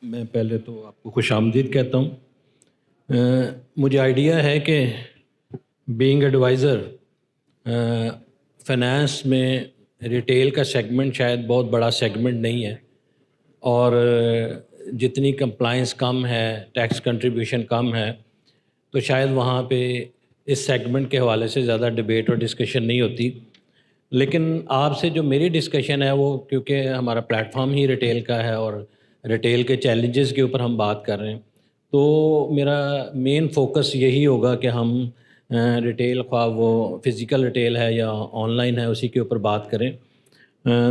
میں پہلے تو آپ کو خوش آمدید کہتا ہوں۔ مجھے آئیڈیا ہے کہ بینگ ایڈوائزر فنانس میں ریٹیل کا سیگمنٹ شاید بہت بڑا سیگمنٹ نہیں ہے، اور جتنی کمپلائنس کم ہے، ٹیکس کنٹریبیوشن کم ہے، تو شاید وہاں پہ اس سیگمنٹ کے حوالے سے زیادہ ڈبیٹ اور ڈسکشن نہیں ہوتی۔ لیکن آپ سے جو میری ڈسکشن ہے وہ کیونکہ ہمارا پلیٹ فارم ہی ریٹیل کا ہے اور ریٹیل کے چیلنجز کے اوپر ہم بات کر رہے ہیں، تو میرا مین فوکس یہی ہوگا کہ ہم ریٹیل، خواہ وہ فزیکل ریٹیل ہے یا آن لائن ہے، اسی کے اوپر بات کریں۔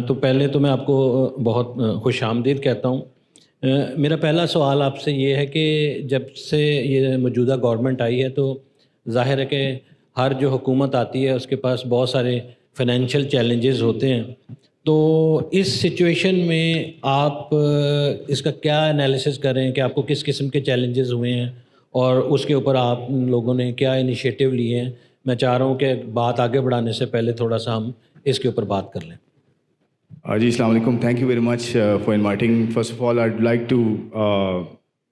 تو پہلے تو میں آپ کو بہت خوش آمدید کہتا ہوں۔ میرا پہلا سوال آپ سے یہ ہے کہ جب سے یہ موجودہ گورنمنٹ آئی ہے تو ظاہر ہے کہ ہر جو حکومت آتی ہے اس کے پاس بہت سارے فائنینشیل چیلنجز ہوتے ہیں، تو اس سچویشن میں آپ اس کا کیا انالیسس کریں کہ آپ کو کس قسم کے چیلنجز ہوئے ہیں اور اس کے اوپر آپ لوگوں نے کیا انیشیٹو لیے ہیں؟ میں چاہ رہا ہوں کہ بات آگے بڑھانے سے پہلے تھوڑا سا ہم اس کے اوپر بات کر لیں۔ جی السلام علیکم. Thank you very much for inviting. First of all I like to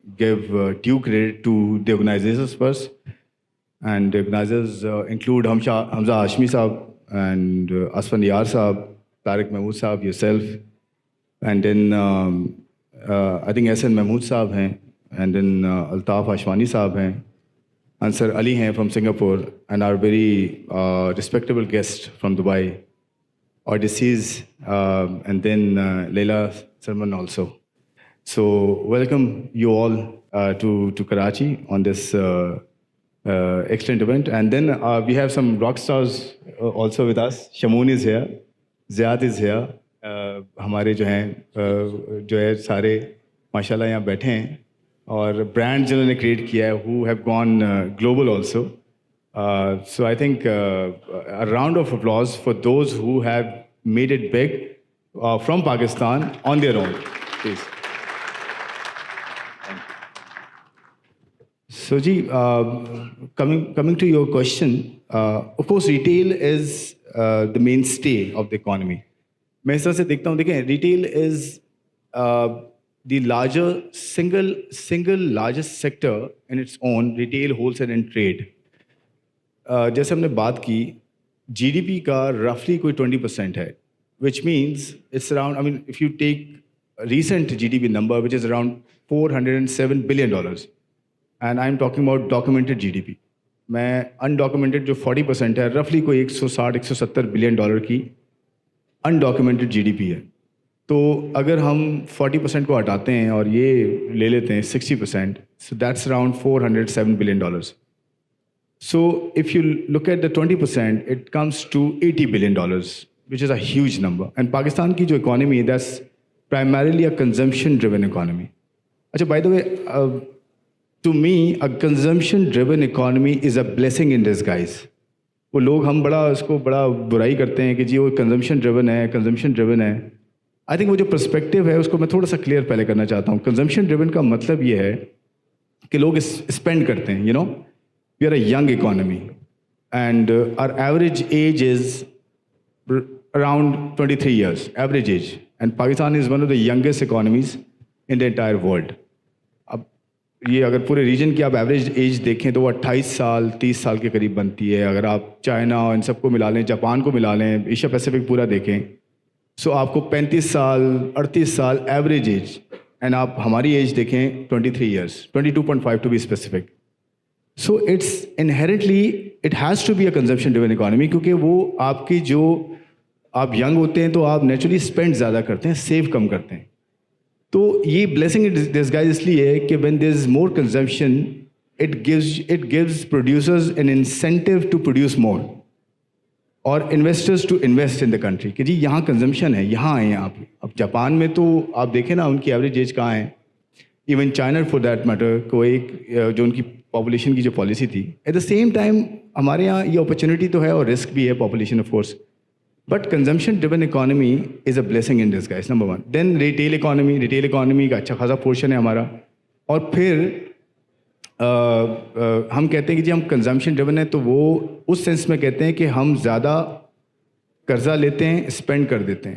give due credit to the organizers first, and the organizers include Hamza Hashmi Saab and Asfan Yar Saab, Tariq Mahmood Saab, yourself, and then I think SN Mahmood Saab hain, and then Altaf Ashwani Saab hain, Ansar Ali hain from Singapore, and our very respectable guest from Dubai, Odysseus, and then Leila Salman also. So welcome you all to Karachi on this excellent event. And then we have some rock stars also with us. Shamoon is here, Ziad is here. ہمارے جو ہے سارے ماشاء اللہ یہاں بیٹھے ہیں، اور brand جنہوں نے کریٹ کیا ہے who have gone global also. So I think a round of applause for those who have made it big from Pakistan on their own, please. So, Ji, coming to your question, of course, retail is the mainstay of the economy. میں اس طرح سے دیکھتا ہوں، دیکھیں retail is the single largest sector in its own, retail, wholesale and trade. جیسے ہم نے بات کی، جی ڈی پی کا رفلی کوئی 20% ہے، which means it's around, I mean, if you take recent G D P number, which is around $407 billion. And I'm talking about documented G D P. میں undocumented جو 40% ہے، رفلی کوئی $160-170 بلین کی انڈاکومنٹڈ جی D پی ہے. تو اگر ہم 40% کو ہٹاتے ہیں اور یہ لے لیتے ہیں 60%، so that's around $407 billion. So if you look at the 20%، it comes to $80 billion, which is a huge number. And Pakistan کی جو اکانومی ہے، that's primarily a consumption driven economy. اچھا، by the way, to me, a consumption-driven economy is a blessing in disguise. وہ لوگ ہم اس کو بڑا برائی کرتے ہیں کہ جی وہ کنزمپشن ڈریون ہے. آئی تھنک وہ جو پرسپیکٹیو ہے اس کو میں تھوڑا سا کلیئر پہلے کرنا چاہتا ہوں. کنزمپشن ڈریون کا مطلب یہ ہے کہ لوگ اسپینڈ کرتے ہیں. We are a young economy and our average age is around 23 years, average age. And Pakistan is one of the youngest economies in the entire world. یہ اگر پورے ریجن کی آپ ایوریج ایج دیکھیں تو وہ 28 سال 30 سال کے قریب بنتی ہے. اگر آپ چائنا ان سب کو ملا لیں، جاپان کو ملا لیں، ایشیا پیسیفک پورا دیکھیں، سو آپ کو 35 سال 38 سال ایوریج ایج. اینڈ آپ ہماری ایج دیکھیں 23 years, 22.5 to be specific. So it's inherently it has to be a consumption driven economy, کیونکہ وہ آپ کی جو آپ ینگ ہوتے ہیں تو آپ نیچرلی اسپینڈ زیادہ کرتے ہیں، سیو کم کرتے ہیں. تو یہ بلیسنگ ڈسگائز اس لیے ہے کہ when there is more consumption, it gives producers an incentive to produce more, اور investors to invest in the country کہ جی یہاں کنزمپشن ہے، یہاں آئیں آپ. اب جاپان میں تو آپ دیکھیں نا ان کی ایوریج ایج کہاں ہے. Even China for that matter کو ایک جو ان کی پاپولیشن کی جو پالیسی تھی. ایٹ دا سیم ٹائم ہمارے یہاں یہ اپرچونیٹی تو ہے اور رسک بھی ہے population of course, but consumption driven economy is a blessing in disguise, number one. Then retail economy کا اچھا خاصا پورشن ہے ہمارا. اور پھر ہم کہتے ہیں کہ جی ہم کنزمپشن ڈریون ہیں، تو وہ اس سینس میں کہتے ہیں کہ ہم زیادہ قرضہ لیتے ہیں، اسپینڈ کر دیتے ہیں.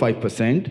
5%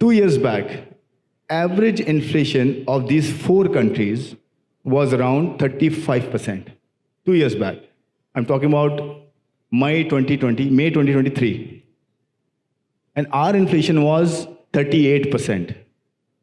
2 years back average inflation of these 4 countries was around 35%. 2 years back. I'm talking about May 2023. And our inflation was 38%.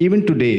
Even today,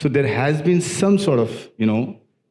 So there has been some sort of,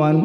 1,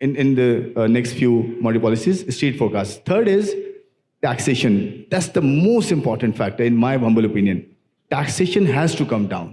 in the next few monetary policies, street forecast. Third is taxation. That's the most important factor in my humble opinion. Taxation has to come down.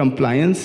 compliance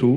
through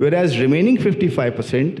whereas remaining 55%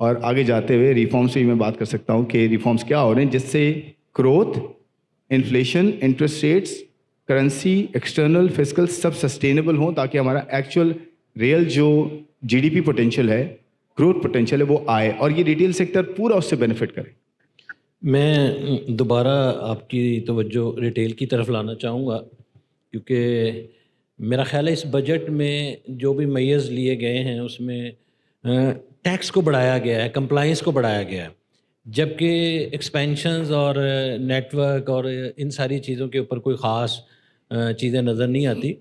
اور آگے جاتے ہوئے reforms پہ میں بات کر سکتا ہوں کہ ریفارمس کیا ہو رہے ہیں جس سے growth, inflation, interest rates, currency, external, fiscal سب سسٹینیبل ہوں تاکہ ہمارا ایکچوئل ریئل جو جی ڈی پی پوٹینشیل ہے, گروتھ پوٹینشیل ہے وہ آئے اور یہ ریٹیل سیکٹر پورا اس سے بینیفٹ کرے. میں دوبارہ آپ کی توجہ ریٹیل کی طرف لانا چاہوں گا کیونکہ میرا خیال ہے اس بجٹ میں جو بھی میئرز لیے گئے ہیں اس میں ٹیکس کو بڑھایا گیا ہے, کمپلائنس کو بڑھایا گیا ہے, جبکہ ایکسپینشنز اور نیٹ ورک اور ان ساری چیزوں کے اوپر کوئی خاص چیزیں نظر نہیں آتی.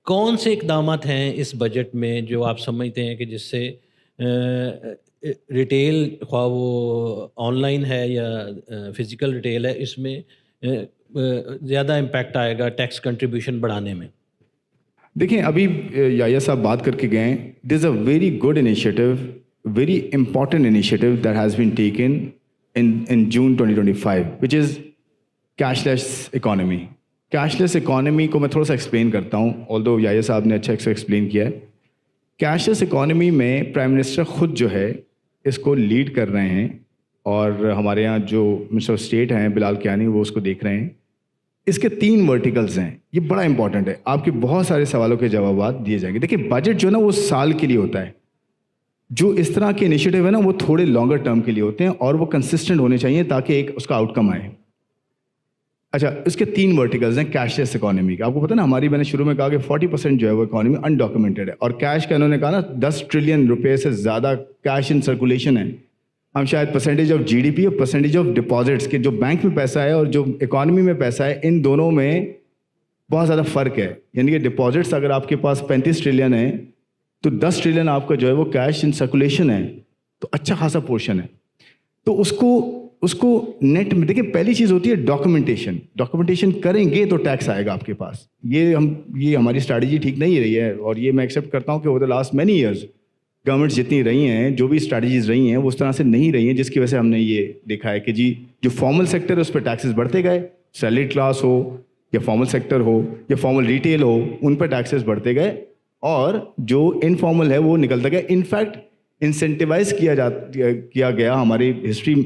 کون سے اقدامات ہیں اس بجٹ میں جو آپ سمجھتے ہیں کہ جس سے ریٹیل, خواہ وہ آن لائن ہے یا فزیکل ریٹیل ہے, اس میں زیادہ امپیکٹ آئے گا ٹیکس کنٹریبیوشن بڑھانے میں؟ دیکھیں ابھی یحییٰ صاحب بات کر کے گئے, there is a very good initiative, very important initiative that has been taken in June 2025 which is cashless economy. Cashless economy کو میں تھوڑا سا ایکسپلین کرتا ہوں, آلدو یحییٰ صاحب نے اچھا ایکسپلین کیا ہے. کیش لیس اکانومی میں پرائم منسٹر خود جو ہے اس کو لیڈ کر رہے ہیں اور ہمارے یہاں جو منسٹر آف اسٹیٹ ہیں بلال کیانی وہ اس کو دیکھ رہے ہیں. اس کے 3 ورٹیکلز ہیں, یہ بڑا امپورٹنٹ ہے, آپ کے بہت سارے سوالوں کے جوابات دیے جائیں گے. دیکھیں بجٹ جو ہے نا وہ سال کے لیے ہوتا ہے, جو اس طرح کے انیشیٹو ہے نا وہ تھوڑے لانگر ٹرم کے لیے ہوتے ہیں اور وہ کنسسٹنٹ ہونے چاہیے تاکہ ایک اس کا آؤٹ کم آئے. اچھا, اس کے 3 ورٹیکلز ہیں کیش لیس اکانومی کے. آپ کو پتہ نا ہماری, میں نے شروع میں کہا کہ 40% جو ہے وہ اکانومی انڈاکومنٹڈ ہے اور کیش کا انہوں نے کہا نا 10 ٹریلین روپے سے زیادہ کیش ان سرکولیشن ہے. ہم شاید percentage of G D P اور پرسنٹیج آف ڈپازٹس کے جو بینک میں پیسہ ہے اور جو اکانومی میں پیسہ ہے ان دونوں میں بہت زیادہ فرق ہے. یعنی کہ ڈپازٹس اگر آپ کے پاس 35 ٹریلین ہے تو 10 ٹریلین آپ کا جو ہے وہ کیش ان سرکولیشن ہے, تو اچھا خاصا پورشن ہے. تو اس کو نیٹ میں دیکھیں, پہلی چیز ہوتی ہے ڈاکومنٹیشن کریں گے تو ٹیکس آئے گا آپ کے پاس. یہ ہماری اسٹریٹجی ٹھیک نہیں رہی ہے اور یہ میں ایکسیپٹ کرتا ہوں کہ over the last many years governments جتنی رہی ہیں, جو بھی اسٹریٹجیز رہی ہیں وہ اس طرح سے نہیں رہی ہیں, جس کی وجہ سے ہم نے یہ دیکھا ہے کہ جی جو فارمل سیکٹر ہے اس پہ ٹیکسز بڑھتے گئے, سیلری کلاس ہو یا فارمل سیکٹر ہو یا فارمل ریٹیل ہو, ان پہ ٹیکسز بڑھتے گئے اور جو انفارمل ہے وہ نکلتا گیا. انفیکٹ انسینٹیوائز کیا گیا ہماری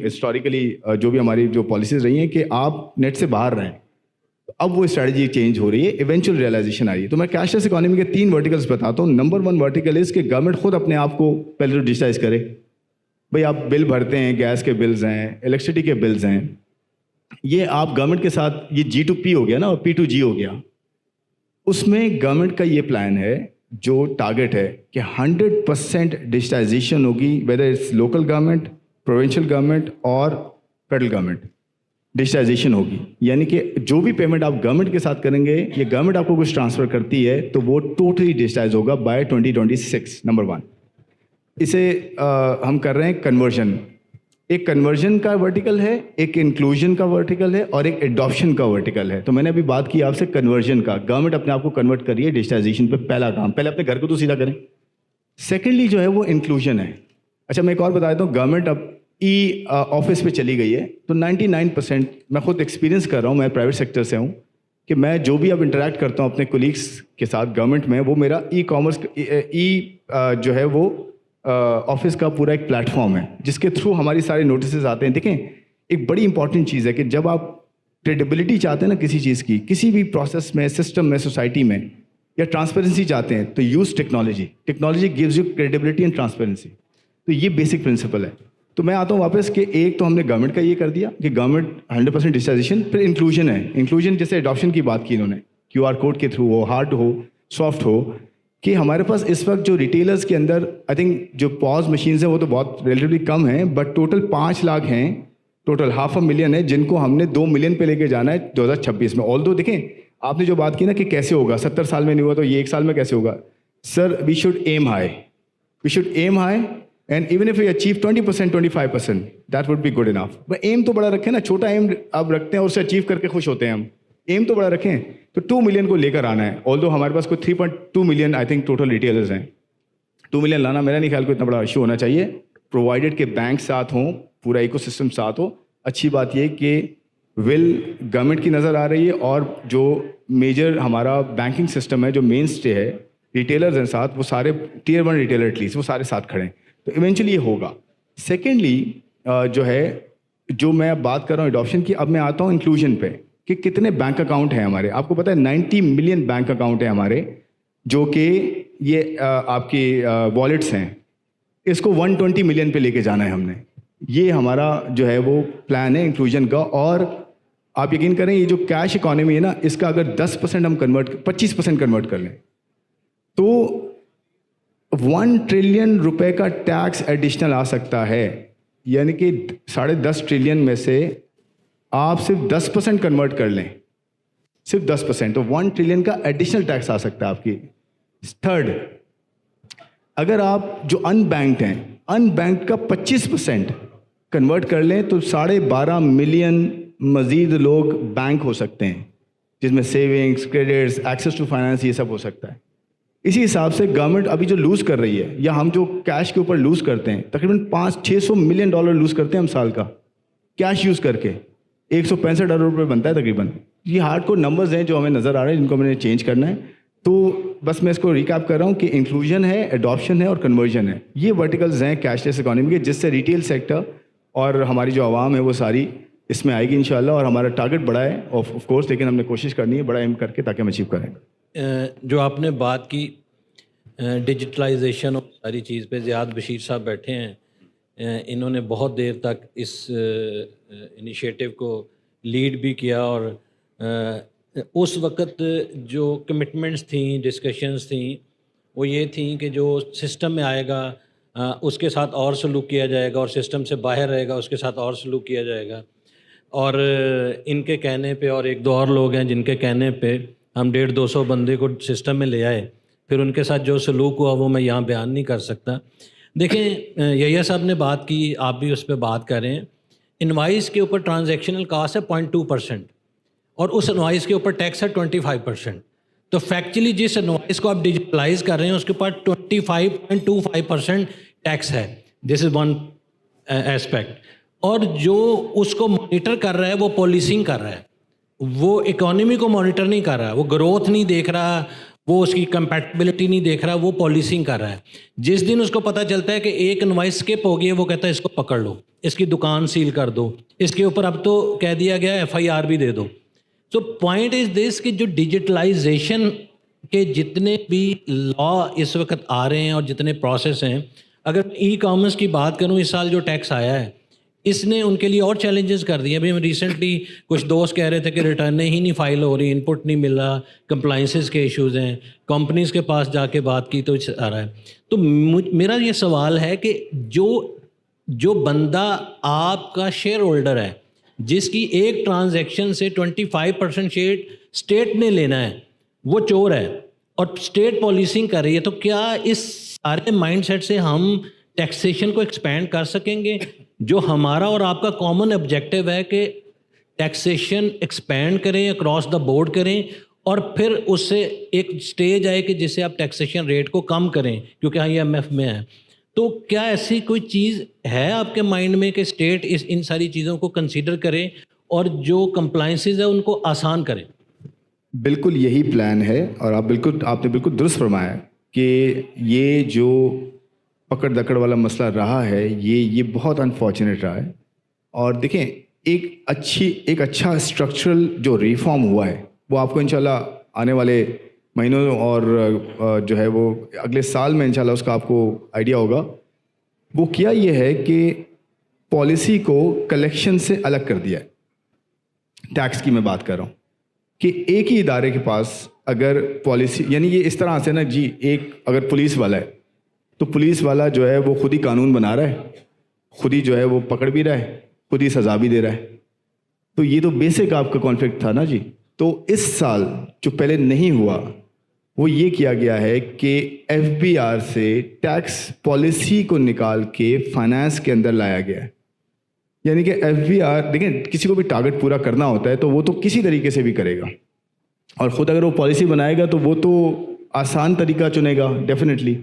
ہسٹوریکلی جو بھی ہماری جو پالیسیز رہی ہیں کہ آپ نیٹ سے باہر رہیں. اب وہ اسٹریٹجی چینج ہو رہی ہے, ایونچوئل ریئلائزیشن آ رہی ہے. تو میں کیش لیس اکانومی کے 3 ورٹیکلس بتاتا ہوں. نمبر 1 ورٹیکل از کہ گورنمنٹ خود اپنے آپ کو پہلے تو ڈیجیٹائز کرے. بھائی آپ بل بھرتے ہیں, گیس کے بلز ہیں, الیکٹریسٹی کے بلز ہیں, یہ آپ گورنمنٹ کے ساتھ یہ G2P ہو گیا نا اور P2G ہو گیا, اس میں گورنمنٹ کا یہ پلان ہے جو ٹارگیٹ ہے کہ 100% ڈیجیٹائزیشن ہوگی, whether it's local government, provincial government or federal government, digitization ہوگی. یعنی کہ جو بھی پیمنٹ آپ گورنمنٹ کے ساتھ کریں گے یا گورنمنٹ آپ کو کچھ ٹرانسفر کرتی ہے تو وہ ٹوٹلی ڈیجیٹائز ہوگا بائی 2026. نمبر 1 اسے ہم کر رہے ہیں کنورژن. ایک کنورژن کا ورٹیکل ہے, ایک انکلوژن کا ورٹیکل ہے اور ایک ایڈاپشن کا ورٹیکل ہے. تو میں نے ابھی بات کی آپ سے کنورژن کا, گورنمنٹ اپنے آپ کو کنورٹ کر رہی ہے ڈیجیٹائزیشن پہ. پہلا کام, پہلے اپنے گھر کو تو سیدھا کریں. سیکنڈلی جو ہے وہ انکلوژن ہے. اچھا میں ایک اور بتا دیتا ہوں, گورنمنٹ اب ای آفس پہ چلی گئی ہے تو 99% میں خود ایکسپیرینس کر رہا ہوں, میں پرائیویٹ سیکٹر سے ہوں, کہ میں جو بھی اب انٹریکٹ کرتا ہوں اپنے کولیگس کے ساتھ گورنمنٹ میں, وہ میرا ای کامرس جو ہے وہ آفس کا پورا ایک پلیٹ فارم ہے جس کے تھرو ہماری سارے نوٹسز آتے ہیں. دیکھیں ایک بڑی امپورٹنٹ چیز ہے کہ جب آپ کریڈیبلٹی چاہتے ہیں نا کسی چیز کی, کسی بھی پروسیس میں, سسٹم میں, سوسائٹی میں, یا ٹرانسپیرنسی چاہتے ہیں تو use technology. Technology gives you credibility and transparency. تو یہ بیسک پرنسپل ہے. تو میں آتا ہوں واپس کہ ایک تو ہم نے گورنمنٹ کا یہ کر دیا کہ گورنمنٹ 100% ڈیجیٹائزیشن, پھر انکلوژن ہے. انکلوژن جیسے ایڈاپشن کی بات کی انہوں نے, QR کوڈ کے تھرو ہو, ہارڈ ہو, سافٹ ہو, کہ ہمارے پاس اس وقت جو ریٹیلرز کے اندر آئی تھنک جو پاز مشینز ہیں وہ تو بہت ریلیٹیولی کم ہیں, بٹ ٹوٹل 5 لاکھ ہیں, ٹوٹل 500,000 ہے جن کو ہم نے 2 ملین پہ لے کے جانا ہے 2026 میں. آلدو دیکھیں آپ نے جو بات کی نا کہ کیسے ہوگا, 70 سال میں نہیں ہوا تو یہ 1 سال میں کیسے ہوگا. Sir we should aim high and even if you achieve 20%, 25%, that would be good enough. But aim تو بڑا رکھیں نا, چھوٹا ایم آپ رکھتے ہیں اور اسے اچیو کر کے خوش ہوتے ہیں ہم. ایم تو بڑا رکھیں, تو 2 ملین کو لے کر آنا ہے. آلدو ہمارے پاس کوئی 3.2 million I think total retailers ہیں. 2 ملین لانا میرا نہیں خیال کو اتنا بڑا ایشو ہونا چاہیے, پرووائڈیڈ کہ بینک ساتھ ہوں, پورا ایکو سسٹم ساتھ ہو. اچھی بات یہ کہ گورنمنٹ کی نظر آ رہی ہے اور جو میجر ہمارا بینکنگ سسٹم ہے جو مین اسٹے ہے, ریٹیلرز ہیں ساتھ, وہ سارے Tier 1 ریٹیلر ایٹ لیسٹ وہ سارے ساتھ کھڑے ہیں. تو ایونچولی یہ ہوگا. سیکنڈلی جو ہے جو میں اب بات کر رہا ہوں اڈاپشن کی, اب میں آتا ہوں انکلوژن پہ کہ کتنے بینک اکاؤنٹ ہیں ہمارے. آپ کو پتہ ہے 90 ملین بینک اکاؤنٹ ہیں ہمارے جو کہ یہ آپ کی والیٹس ہیں. اس کو 120 ملین پہ لے کے جانا ہے ہم نے. یہ ہمارا جو ہے وہ پلان ہے انکلوژن کا. اور آپ یقین کریں یہ جو کیش اکانومی ہے نا, اس کا اگر 10% ہم 25% کنورٹ کر لیں تو 1 ٹریلین روپے کا ٹیکس ایڈیشنل آ سکتا ہے. یعنی کہ 10.5 ٹریلین میں سے آپ صرف 10% کنورٹ کر لیں, صرف 10%, تو 1 ٹریلین کا ایڈیشنل ٹیکس آ سکتا ہے آپ کی. تھرڈ, اگر آپ جو ان بینکڈ ہیں, ان بینکڈ کا 25% کنورٹ کر لیں تو 12.5 ملین مزید لوگ بینک ہو سکتے ہیں, جس میں savings, credits, access to finance, یہ سب ہو سکتا ہے. اسی حساب سے گورنمنٹ ابھی جو لوز کر رہی ہے, یا ہم جو کیش کے اوپر لوز کرتے ہیں, تقریباً $500-600 ملین لوز کرتے ہیں ہم سال کا کیش یوز کر کے. 165 ارب روپے بنتا ہے تقریباً. یہ ہارڈ کور نمبرز ہیں جو ہمیں نظر آ رہے ہیں, جن کو ہم نے چینج کرنا ہے. تو بس میں اس کو ریکیپ کر رہا ہوں کہ انکلوژن ہے, ایڈاپشن ہے اور کنورژن ہے. یہ ورٹیکلز ہیں کیش لیس اکانومی کے, جس سے ریٹیل سیکٹر اور ہماری جو عوام ہے وہ ساری اس میں آئے گی انشاءاللہ. اور ہمارا ٹارگٹ بڑا ہے آف کورس, لیکن ہم نے کوشش کرنی ہے بڑا ایم کر کے تاکہ ہم اچیو کریں. جو آپ نے بات کی ڈیجیٹلائزیشن اور ساری چیز پہ, زیاد بشیر صاحب بیٹھے ہیں, انہوں نے بہت دیر تک اس انیشیٹو کو لیڈ بھی کیا. اور اس وقت جو کمٹمنٹس تھیں, ڈسکشنز تھیں, وہ یہ تھیں کہ جو سسٹم میں آئے گا اس کے ساتھ اور سلوک کیا جائے گا, اور سسٹم سے باہر رہے گا اس کے ساتھ اور سلوک کیا جائے گا. اور ان کے کہنے پہ, اور 1-2 اور لوگ ہیں جن کے کہنے پہ ہم 150-200 بندے کو سسٹم میں لے آئے. پھر ان کے ساتھ جو سلوک ہوا وہ میں یہاں بیان نہیں کر سکتا. دیکھیں, یحییٰ صاحب نے بات کی, آپ بھی اس پہ بات کر رہے ہیں. انوائس کے اوپر ٹرانزیکشنل کاسٹ ہے 0.2%, اور اس انوائس کے اوپر ٹیکس ہے 25%. تو فیکچولی جس انوائس کو آپ ڈیجیٹلائز کر رہے ہیں اس کے اوپر 25.25% ٹیکس ہے. دس از ون ایسپیکٹ. اور جو اس کو مانیٹر کر رہا ہے وہ پالیسنگ کر رہا ہے, وہ اکانومی کو مانیٹر نہیں کر رہا, وہ گروتھ نہیں دیکھ رہا, وہ اس کی کمپیٹیبلٹی نہیں دیکھ رہا, وہ پالیسنگ کر رہا ہے. جس دن اس کو پتہ چلتا ہے کہ ایک انوائس اسکپ ہو گئی ہے, وہ کہتا ہے اس کو پکڑ لو, اس کی دکان سیل کر دو, اس کے اوپر اب تو کہہ دیا گیا FIR بھی دے دو. سو پوائنٹ از دس کہ جو ڈیجیٹلائزیشن کے جتنے بھی لا اس وقت آ رہے ہیں اور جتنے پروسیس ہیں, اگر ای کامرس کی بات کروں, اس سال جو ٹیکس آیا ہے اس نے ان کے لیے اور چیلنجز کر دیے. ابھی ریسنٹلی کچھ دوست کہہ رہے تھے کہ ریٹرنیں ہی نہیں فائل ہو رہی, ان پٹ نہیں مل رہا, کمپلائنسز کے ایشوز ہیں, کمپنیز کے پاس جا کے بات کی تو آ رہا ہے. تو میرا یہ سوال ہے کہ جو بندہ آپ کا شیئر ہولڈر ہے, جس کی ایک ٹرانزیکشن سے 25% شیئر اسٹیٹ نے لینا ہے, وہ چور ہے اور اسٹیٹ پالیسنگ کر رہی ہے. تو کیا اس سارے مائنڈ سیٹ سے ہم ٹیکسیشن کو ایکسپینڈ کر سکیں گے؟ جو ہمارا اور آپ کا کامن آبجیکٹو ہے کہ ٹیکسیشن ایکسپینڈ کریں, اکراس دا بورڈ کریں, اور پھر اس سے ایک سٹیج آئے کہ جس سے آپ ٹیکسیشن ریٹ کو کم کریں, کیونکہ ہاں یہ IMF میں ہے. تو کیا ایسی کوئی چیز ہے آپ کے مائنڈ میں کہ اسٹیٹ ان ساری چیزوں کو کنسیڈر کرے اور جو کمپلائنسز ہیں ان کو آسان کریں؟ بالکل یہی پلان ہے, اور آپ نے بالکل درست فرمایا کہ یہ جو پکڑ دکڑ والا مسئلہ رہا ہے یہ بہت انفارچونیٹ رہا ہے. اور دیکھیں ایک اچھا اسٹرکچرل جو ریفارم ہوا ہے وہ آپ کو انشاءاللہ آنے والے مہینوں اور جو ہے وہ اگلے سال میں انشاءاللہ اس کا آپ کو آئیڈیا ہوگا. وہ کیا یہ ہے کہ پالیسی کو کلیکشن سے الگ کر دیا ہے. ٹیکس کی میں بات کر رہا ہوں کہ ایک ہی ادارے کے پاس اگر پالیسی, یعنی یہ اس طرح سے نا جی, ایک اگر پولیس والا ہے تو پولیس والا جو ہے وہ خود ہی قانون بنا رہا ہے, خود ہی جو ہے وہ پکڑ بھی رہا ہے, خود ہی سزا بھی دے رہا ہے. تو یہ تو بیسک آپ کا کانفلکٹ تھا نا جی. تو اس سال جو پہلے نہیں ہوا وہ یہ کیا گیا ہے کہ FBR سے ٹیکس پالیسی کو نکال کے فائنانس کے اندر لایا گیا ہے. یعنی کہ FBR, دیکھیں کسی کو بھی ٹارگٹ پورا کرنا ہوتا ہے تو وہ تو کسی طریقے سے بھی کرے گا, اور خود اگر وہ پالیسی بنائے گا تو وہ تو آسان طریقہ چنے گا ڈیفینیٹلی.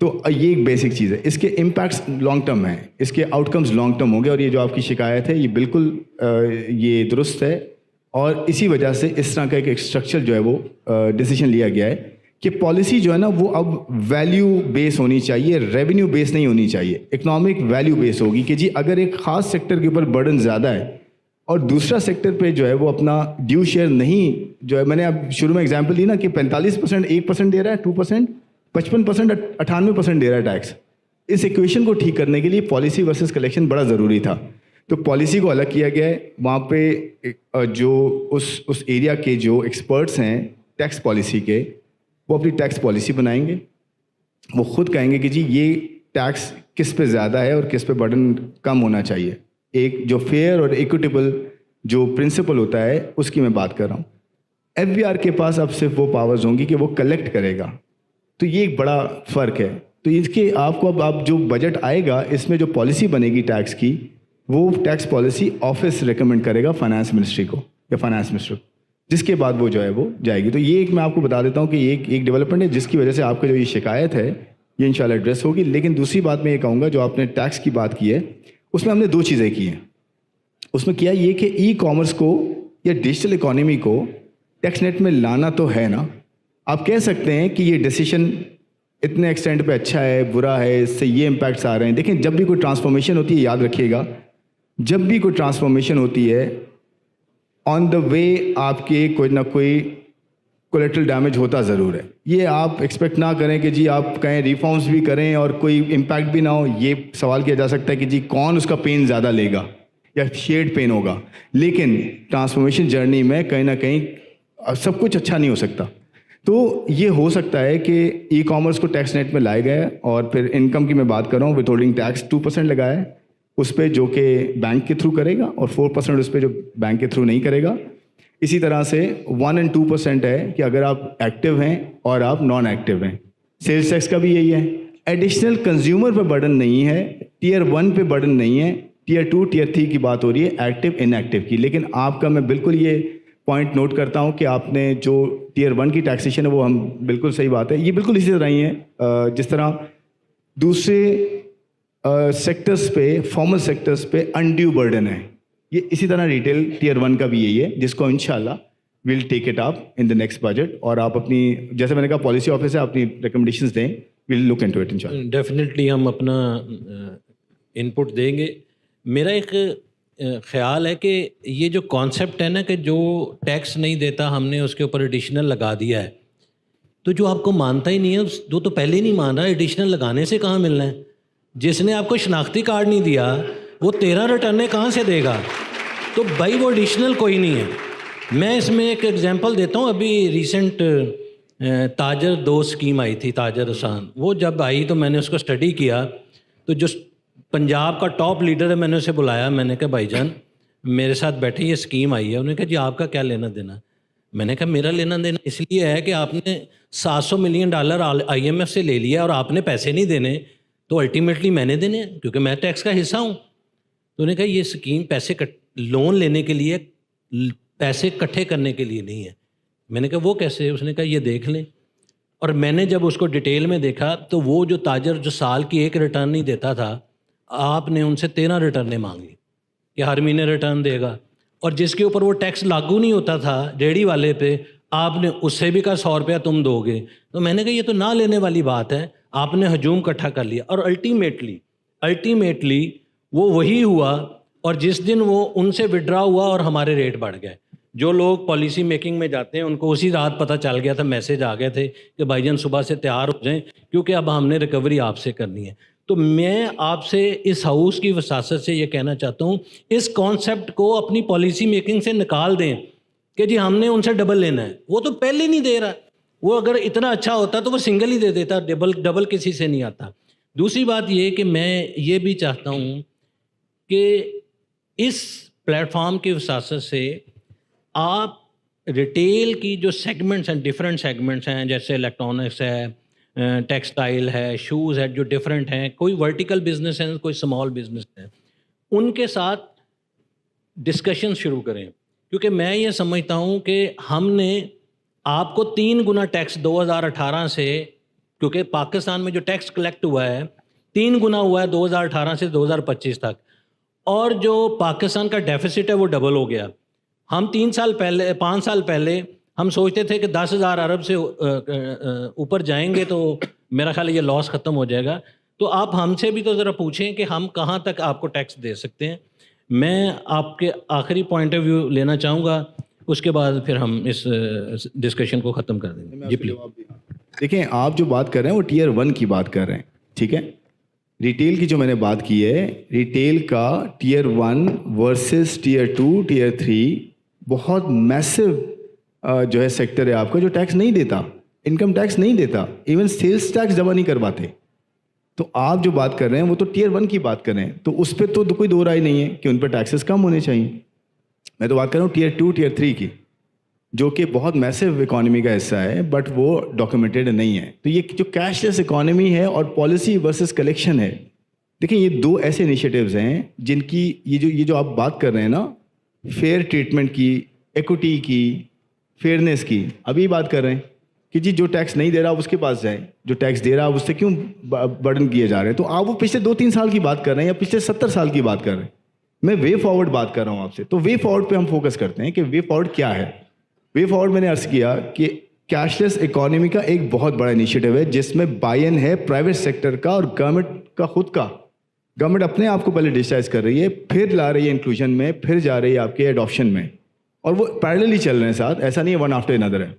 تو یہ ایک بیسک چیز ہے. اس کے امپیکٹس لانگ ٹرم ہیں, اس کے آؤٹ کمز لانگ ٹرم ہوں گے, اور یہ جو آپ کی شکایت ہے یہ بالکل یہ درست ہے, اور اسی وجہ سے اس طرح کا ایک اسٹرکچر جو ہے وہ ڈیسیشن لیا گیا ہے کہ پالیسی جو ہے نا وہ اب ویلیو بیس ہونی چاہیے, ریونیو بیس نہیں ہونی چاہیے, اکنامک ویلیو بیس ہوگی کہ جی اگر ایک خاص سیکٹر کے اوپر برڈن زیادہ ہے اور دوسرا سیکٹر پہ جو ہے وہ اپنا ڈیو شیئر نہیں, جو ہے میں نے اب شروع میں ایگزامپل دی نا کہ 45% 1% دے رہا ہے, 2%, 55% 98% دے رہا ہے ٹیکس. اس ایکویشن کو ٹھیک کرنے کے لیے پالیسی ورسز کلیکشن بڑا ضروری تھا. تو پالیسی کو الگ کیا گیا ہے, وہاں پہ جو اس ایریا کے جو ایکسپرٹس ہیں ٹیکس پالیسی کے, وہ اپنی ٹیکس پالیسی بنائیں گے. وہ خود کہیں گے کہ جی یہ ٹیکس کس پہ زیادہ ہے اور کس پہ برڈن کم ہونا چاہیے. ایک جو فیئر اور ایکوٹیبل جو پرنسپل ہوتا ہے اس کی میں بات کر رہا ہوں. ایف بی آر کے پاس اب صرف وہ پاورز ہوں گی کہ وہ کلیکٹ کرے گا. تو یہ ایک بڑا فرق ہے. تو اس کے آپ کو اب جو بجٹ آئے گا اس میں جو پالیسی بنے گی ٹیکس کی, وہ ٹیکس پالیسی آفس ریکمینڈ کرے گا فائنانس منسٹری کو یا فائنانس منسٹر, جس کے بعد وہ جو ہے وہ جائے گی. تو یہ ایک میں آپ کو بتا دیتا ہوں کہ یہ ایک ڈیولپمنٹ ہے جس کی وجہ سے آپ کا جو یہ شکایت ہے یہ انشاءاللہ ایڈریس ہوگی. لیکن دوسری بات میں یہ کہوں گا, جو آپ نے ٹیکس کی بات کی ہے اس میں ہم نے 2 چیزیں کی ہیں. اس میں کیا یہ کہ ای کامرس کو یا ڈیجیٹل اکانومی کو ٹیکس نیٹ میں لانا تو ہے نا. آپ کہہ سکتے ہیں کہ یہ ڈیسیشن اتنے ایکسٹینٹ پہ اچھا ہے برا ہے, اس سے یہ امپیکٹس آ رہے ہیں. دیکھیں جب بھی کوئی ٹرانسفارمیشن ہوتی ہے, یاد رکھیے گا, جب بھی کوئی ٹرانسفارمیشن ہوتی ہے آن دا وے آپ کے کوئی نہ کوئی کولیٹرل ڈیمیج ہوتا ضرور ہے. یہ آپ ایکسپیکٹ نہ کریں کہ جی آپ کہیں ریفارمس بھی کریں اور کوئی امپیکٹ بھی نہ ہو. یہ سوال کیا جا سکتا ہے کہ جی کون اس کا پین زیادہ لے گا یا شیئرڈ پین ہوگا. لیکن ٹرانسفارمیشن جرنی میں کہیں نہ کہیں سب کچھ اچھا نہیں ہو سکتا. تو یہ ہو سکتا ہے کہ ای کامرس کو ٹیکس نیٹ میں لائے گئے, اور پھر انکم کی میں بات کر رہا ہوں, ود ہولڈنگ ٹیکس 2% لگایا ہے اس پہ جو کہ بینک کے تھرو کرے گا, اور 4% اس پہ جو بینک کے تھرو نہیں کرے گا. اسی طرح سے 1 and 2% ہے کہ اگر آپ ایکٹیو ہیں اور آپ نان ایکٹیو ہیں. سیلس ٹیکس کا بھی یہی ہے. ایڈیشنل کنزیومر پہ برڈن نہیں ہے, ٹیئر 1 پہ برڈن نہیں ہے, ٹیئر 2 ٹیئر 3 کی بات ہو رہی ہے ایکٹیو ان ایکٹیو کی. لیکن آپ کا میں بالکل یہ پوائنٹ نوٹ کرتا ہوں کہ آپ نے جو ٹیئر 1 کی ٹیکسیشن ہے وہ ہم بالکل صحیح بات ہے, یہ بالکل اسی طرح ہی ہے جس طرح دوسرے سیکٹرز پہ, فارمل سیکٹرز پہ انڈیو برڈن ہے. یہ اسی طرح ریٹیل ٹیئر 1 کا بھی یہی ہے, جس کو انشاءاللہ we'll take it up in the next budget. اور آپ اپنی, جیسے میں نے کہا پالیسی آفس ہے, اپنی ریکمنڈیشنز دیں, ویل لک انٹو اٹ انشاءاللہ. ڈیفینیٹلی ہم اپنا ان پٹ دیں گے. میرا ایک خیال ہے کہ یہ جو کانسیپٹ ہے نا کہ جو ٹیکس نہیں دیتا ہم نے اس کے اوپر ایڈیشنل لگا دیا ہے, تو جو آپ کو مانتا ہی نہیں ہے وہ تو پہلے ہی نہیں مان رہا. ایڈیشنل لگانے سے کہاں ملنا ہے؟ جس نے آپ کو شناختی کارڈ نہیں دیا وہ 13 ریٹرنیں کہاں سے دے گا؟ تو بھائی وہ ایڈیشنل کوئی نہیں ہے. میں اس میں ایک ایگزامپل دیتا ہوں. ابھی ریسنٹ تاجر 2 اسکیم آئی تھی, تاجر آسان. وہ جب آئی تو میں نے اس کو اسٹڈی کیا, تو جو پنجاب کا ٹاپ لیڈر ہے میں نے اسے بلایا, میں نے کہا بھائی جان میرے ساتھ بیٹھے, یہ اسکیم آئی ہے. انہوں نے کہا جی آپ کا کیا لینا دینا؟ میں نے کہا میرا لینا دینا اس لیے ہے کہ آپ نے $700 ملین IMF سے لے لیا اور آپ نے پیسے نہیں دینے, تو الٹیمیٹلی میں نے دینے ہیں کیونکہ میں ٹیکس کا حصہ ہوں. تو انہوں نے کہا یہ اسکیم پیسے لون لینے کے لیے, پیسے اکٹھے کرنے کے لیے نہیں ہے. میں نے کہا وہ کیسے؟ اس نے کہا یہ دیکھ لیں. اور میں نے جب اس کو ڈیٹیل میں دیکھا تو وہ جو تاجر جو سال کی 1 ریٹرن نہیں دیتا تھا, آپ نے ان سے 13 ریٹرنیں مانگی کہ ہر مہینے ریٹرن دے گا. اور جس کے اوپر وہ ٹیکس لاگو نہیں ہوتا تھا ریڑھی والے پہ, آپ نے اس سے بھی کہا 100 روپیہ تم دو گے. تو میں نے کہا یہ تو نہ لینے والی بات ہے. آپ نے ہجوم اکٹھا کر لیا, اور الٹیمیٹلی وہ وہی ہوا. اور جس دن وہ ان سے وڈرا ہوا اور ہمارے ریٹ بڑھ گئے. جو لوگ پالیسی میکنگ میں جاتے ہیں ان کو اسی رات پتہ چل گیا تھا, میسج آ گئے تھے کہ بھائی جان صبح سے تیار ہو جائیں کیونکہ اب ہم نے ریکوری آپ سے کرنی ہے. تو میں آپ سے اس ہاؤس کی وساست سے یہ کہنا چاہتا ہوں, اس کانسیپٹ کو اپنی پالیسی میکنگ سے نکال دیں کہ جی ہم نے ان سے ڈبل لینا ہے. وہ تو پہلے نہیں دے رہا. وہ اگر اتنا اچھا ہوتا تو وہ سنگل ہی دے دیتا, ڈبل کسی سے نہیں آتا. دوسری بات یہ کہ میں یہ بھی چاہتا ہوں کہ اس پلیٹ فارم کی وساست سے آپ ریٹیل کی جو سیگمنٹس ہیں, ڈفرینٹ سیگمنٹس ہیں, جیسے الیکٹرانکس ہے, ٹیکسٹائل ہے, شوز ہے, جو ڈفرینٹ ہیں, کوئی ورٹیکل بزنس ہے, کوئی اسمال بزنس ہے, ان کے ساتھ ڈسکشن شروع کریں. کیونکہ میں یہ سمجھتا ہوں کہ ہم نے آپ کو 3 گنا ٹیکس 2018 سے, کیونکہ پاکستان میں جو ٹیکس کلیکٹ ہوا ہے 3 گنا ہوا ہے 2018 سے 2025 تک, اور جو پاکستان کا ڈیفیسٹ ہے وہ ڈبل ہو گیا. ہم 5 سال پہلے ہم سوچتے تھے کہ 10,000 ارب سے اوپر جائیں گے تو میرا خیال ہے یہ لاس ختم ہو جائے گا. تو آپ ہم سے بھی تو ذرا پوچھیں کہ ہم کہاں تک آپ کو ٹیکس دے سکتے ہیں. میں آپ کے آخری پوائنٹ آف ویو لینا چاہوں گا, اس کے بعد پھر ہم اس ڈسکشن کو ختم کر دیں گے. جی پلیز. دیکھیں آپ جو بات کر رہے ہیں وہ ٹیئر 1 کی بات کر رہے ہیں, ٹھیک ہے. ریٹیل کی جو میں نے بات کی ہے, ریٹیل کا ٹیئر 1 ورسز ٹیئر 2 ٹیئر 3 بہت میسو جو ہے سیکٹر ہے آپ کا, جو ٹیکس نہیں دیتا, انکم ٹیکس نہیں دیتا, ایون سیلس ٹیکس جمع نہیں کرواتے. تو آپ جو بات کر رہے ہیں وہ تو ٹیئر 1 کی بات کر رہے ہیں, تو اس پہ تو کوئی دو رائے نہیں ہے کہ ان پہ ٹیکسز کم ہونے چاہیے. میں تو بات کر رہا ہوں ٹیئر 2 ٹیئر 3 کی, جو کہ بہت میسو اکانومی کا حصہ ہے بٹ وہ ڈاکیومنٹڈ نہیں ہے. تو یہ جو کیش لیس اکانومی ہے اور پالیسی ورسز کلیکشن ہے, دیکھیں یہ دو ایسے انیشیٹیوز ہیں جن کی یہ جو آپ بات کر رہے ہیں نا, فیئر ٹریٹمنٹ کی, ایکوٹی کی, فیئرنیس کی, ابھی بات کر رہے ہیں کہ جی جو ٹیکس نہیں دے رہا اس کے پاس جائیں, جو ٹیکس دے رہا اس سے کیوں برڈن کیے جا رہے ہیں. تو آپ وہ پچھلے 2-3 سال کی بات کر رہے ہیں یا پچھلے 70 سال کی بات کر رہے ہیں. میں وے فارورڈ بات کر رہا ہوں آپ سے. تو وے فارورڈ پہ ہم فوکس کرتے ہیں کہ وے فارورڈ کیا ہے. وے فارورڈ میں نے عرض کیا کہ کیش لیس اکانومی کا ایک بہت بڑا انیشیٹو ہے جس میں بائی ان ہے پرائیویٹ سیکٹر کا اور گورنمنٹ کا خود کا. گورنمنٹ اپنے آپ کو پہلے ڈیجیٹائز کر رہی ہے, پھر لا رہی ہے انکلوژن میں, پھر جا رہی ہے آپ کے ایڈاپشن میں, اور وہ پیرللی چل رہے ہیں ساتھ, ایسا نہیں ہے ون آفٹر انادر ہے.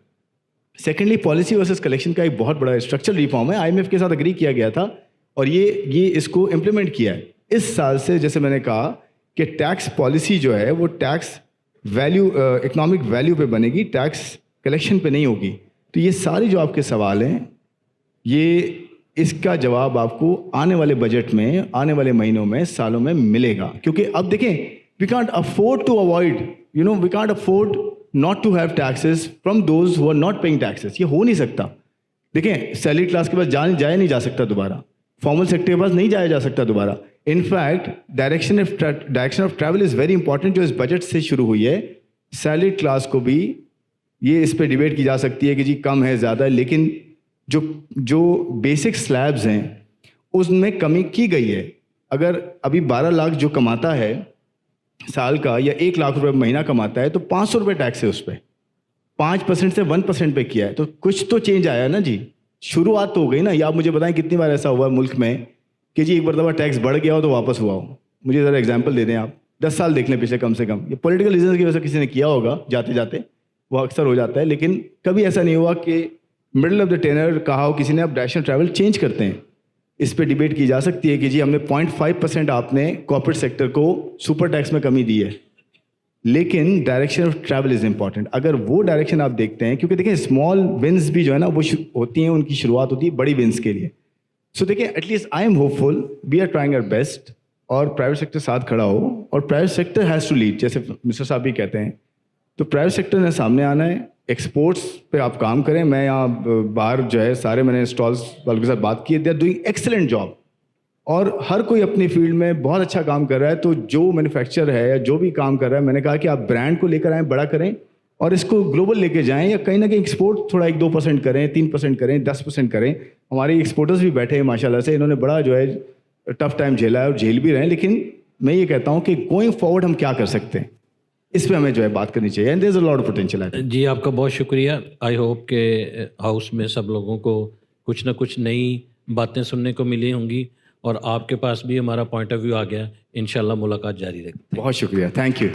سیکنڈلی پالیسی ورسز کلیکشن کا ایک بہت بڑا اسٹرکچرل ریفارم ہے, آئی ایم ایف کے ساتھ اگری کیا گیا تھا اور یہ اس کو امپلیمنٹ کیا ہے اس سال سے. جیسے میں نے کہا کہ ٹیکس پالیسی جو ہے وہ ٹیکس ویلیو اکنامک ویلیو پہ بنے گی, ٹیکس کلیکشن پہ نہیں ہوگی. تو یہ سارے جو آپ کے سوال ہیں, یہ اس کا جواب آپ کو آنے والے بجٹ میں, آنے والے مہینوں میں, سالوں میں ملے گا. کیونکہ اب دیکھیں we can't afford to avoid, we can't afford not to have taxes from those who are not paying taxes. یہ ہو نہیں سکتا. دیکھیں سیلری کلاس کے پاس جایا نہیں جا سکتا دوبارہ, فارمل سیکٹر کے پاس نہیں جایا جا سکتا دوبارہ. In fact direction of travel is very important, جو اس بجٹ سے شروع ہوئی ہے. سیلری کلاس کو بھی یہ اس پہ ڈیبیٹ کی جا سکتی ہے کہ جی کم ہے زیادہ, لیکن جو بیسک سلیبز ہیں اس میں کمی کی گئی ہے. اگر ابھی 12 لاکھ جو کماتا ہے سال کا, یا 1 لاکھ روپے مہینہ کماتا ہے, تو 500 روپے ٹیکس ہے اس پہ, 5% سے 1% پہ کیا ہے. تو کچھ تو چینج آیا نا جی, شروعات تو ہو گئی نا. یا آپ مجھے بتائیں کتنی بار ایسا ہوا ہے ملک میں کہ جی ایک مرتبہ ٹیکس بڑھ گیا ہو تو واپس ہوا ہو. مجھے ذرا ایگزامپل دے دیں آپ, 10 سال دیکھ لیں پچھلے کم سے کم. یہ پولیٹیکل ریزنس کی وجہ سے کسی نے کیا ہوگا جاتے جاتے, وہ اکثر ہو جاتا ہے, لیکن کبھی ایسا نہیں ہوا کہ مڈل آف دا ٹینر کہا ہو کسی نے اب ڈائریکشن ٹریول چینج کرتے ہیں. اس پہ ڈیبیٹ کی جا سکتی ہے کہ جی ہم نے 0.5% آپ نے کارپوریٹ سیکٹر کو سپر ٹیکس میں کمی دی ہے, لیکن direction of travel is important. اگر وہ ڈائریکشن آپ دیکھتے ہیں, کیونکہ دیکھیں اسمال ونز بھی جو ہے نا وہ ہوتی ہیں, ان کی شروعات ہوتی ہے بڑی ونز کے لیے. سو دیکھیں at least I am hopeful, we are trying our best, اور پرائیویٹ سیکٹر ساتھ کھڑا ہو, اور private sector has to lead, جیسے مسٹر صاحب بھی کہتے ہیں. تو پرائیویٹ سیکٹر نے سامنے آنا ہے, ایکسپورٹس پہ آپ کام کریں. میں یہاں باہر جو ہے سارے میں نے اسٹالس والوں کے ساتھ بات کی, they are doing excellent job, اور ہر کوئی اپنی فیلڈ میں بہت اچھا کام کر رہا ہے. تو جو مینوفیکچر ہے یا جو بھی کام کر رہا ہے, میں نے کہا کہ آپ برانڈ کو لے کر آئیں, بڑا کریں, اور اس کو گلوبل لے کے جائیں, یا کہیں نہ کہیں ایکسپورٹ تھوڑا 1-2% کریں, 3% کریں, 10% کریں. ہمارے ایکسپورٹرز بھی بیٹھے ہیں ماشاء اللہ سے, انہوں نے بڑا جو ہے ٹف ٹائم جھیلا ہے اور جھیل بھی رہے ہیں. لیکن میں یہ کہتا ہوں کہ گوئنگ فارورڈ ہم کیا کر سکتے ہیں, اس پہ ہمیں جو ہے بات کرنی چاہیے. And there is a lot of potential. جی آپ کا بہت شکریہ. آئی ہوپ کہ ہاؤس میں سب لوگوں کو کچھ نہ کچھ نئی باتیں سننے کو ملی ہوں گی, اور آپ کے پاس بھی ہمارا پوائنٹ آف ویو آ گیا. انشاءاللہ ملاقات جاری رہے. بہت شکریہ. Thank you.